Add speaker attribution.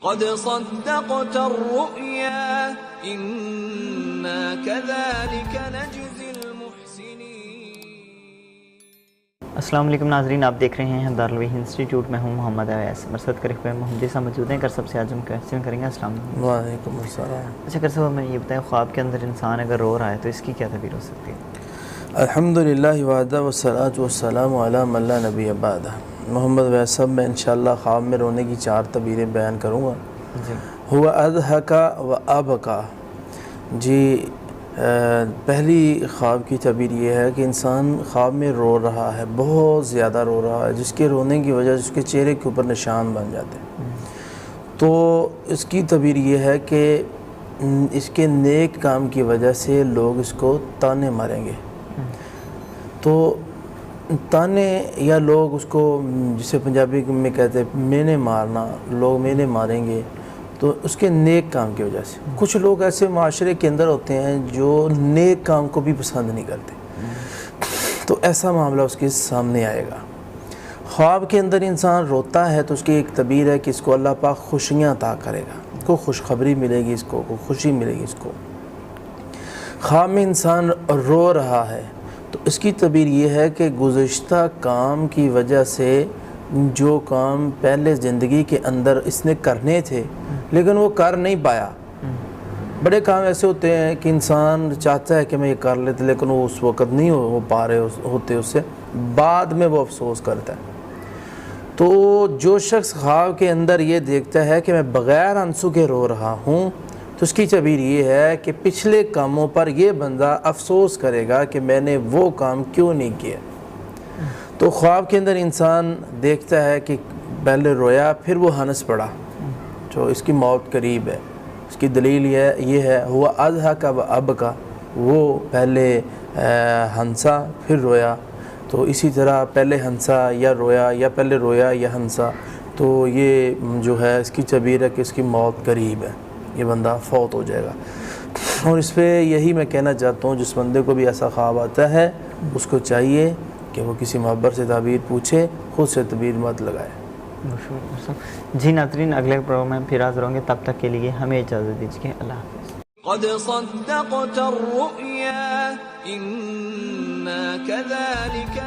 Speaker 1: قد صدقت الرؤيا إنا كذلك نجزي المحسنين۔
Speaker 2: السلام علیکم ناظرین، آپ دیکھ رہے ہیں دارالوحی انسٹیٹیوٹ میں ہوں محمد اویس مرصد کرے ہوئے محمد صاحب موجود ہیں۔ کر سب سے آج ہم کویسچن کریں گے۔ السلام علیکم۔
Speaker 3: وعلیکم السلام۔
Speaker 2: اچھا کر صاحب ہمیں یہ بتائیں، خواب کے اندر انسان اگر رو رہا ہے تو اس کی کیا تعبیر ہو سکتی ہے؟
Speaker 3: الحمدللہ وحدہ والصلاۃ والسلام علی من لا نبی بعدہ۔ محمد اویس صاحب، میں انشاءاللہ خواب میں رونے کی 4 تعبیریں بیان کروں گا۔
Speaker 2: جی۔
Speaker 3: ہوا اضحک و ابکا۔ جی، پہلی خواب کی تعبیر یہ ہے کہ انسان خواب میں رو رہا ہے، بہت زیادہ رو رہا ہے، جس کے رونے کی وجہ سے اس کے چہرے کے اوپر نشان بن جاتے ہیں۔ تو اس کی تعبیر یہ ہے کہ اس کے نیک کام کی وجہ سے لوگ اس کو تانے ماریں گے۔ تو تانے یا لوگ اس کو، جسے پنجابی میں کہتے ہیں مینے مارنا، لوگ مینے ماریں گے تو اس کے نیک کام کی وجہ سے۔ کچھ لوگ ایسے معاشرے کے اندر ہوتے ہیں جو نیک کام کو بھی پسند نہیں کرتے، تو ایسا معاملہ اس کے سامنے آئے گا۔ خواب کے اندر انسان روتا ہے تو اس کی ایک تعبیر ہے کہ اس کو اللہ پاک خوشیاں عطا کرے گا، کو خوشخبری ملے گی، اس کو خوشی ملے گی اس کو۔ خواب میں انسان رو رہا ہے تو اس کی تعبیر یہ ہے کہ گزشتہ کام کی وجہ سے جو کام پہلے زندگی کے اندر اس نے کرنے تھے لیکن وہ کر نہیں پایا۔ بڑے کام ایسے ہوتے ہیں کہ انسان چاہتا ہے کہ میں یہ کر لیتے لیکن وہ اس وقت نہیں ہو پا رہے ہوتے، اس سے بعد میں وہ افسوس کرتا ہے۔ تو جو شخص خواب کے اندر یہ دیکھتا ہے کہ میں بغیر آنسو کے رو رہا ہوں تو اس کی تعبیر یہ ہے کہ پچھلے کاموں پر یہ بندہ افسوس کرے گا کہ میں نے وہ کام کیوں نہیں کیا۔ تو خواب کے اندر انسان دیکھتا ہے کہ پہلے رویا پھر وہ ہنس پڑا، جو اس کی موت قریب ہے۔ اس کی دلیل یہ ہے ہوا اضحک و ابکا، وہ پہلے ہنسا پھر رویا۔ تو اسی طرح پہلے ہنسا یا رویا، یا پہلے رویا یا ہنسا، تو یہ جو ہے اس کی تعبیر ہے کہ اس کی موت قریب ہے، یہ بندہ فوت ہو جائے گا۔ اور اس پہ یہی میں کہنا چاہتا ہوں، جس بندے کو بھی ایسا خواب آتا ہے اس کو چاہیے کہ وہ کسی معبر سے تعبیر پوچھے، خود سے تعبیر مت لگائے۔
Speaker 2: جی ناظرین، اگلے پروگرام میں پھر حاضر ہوں گے، تب تک کے لیے ہمیں اجازت دیجیے۔ اللہ حافظ۔
Speaker 1: قد صدقت الرؤيا إنا كذلك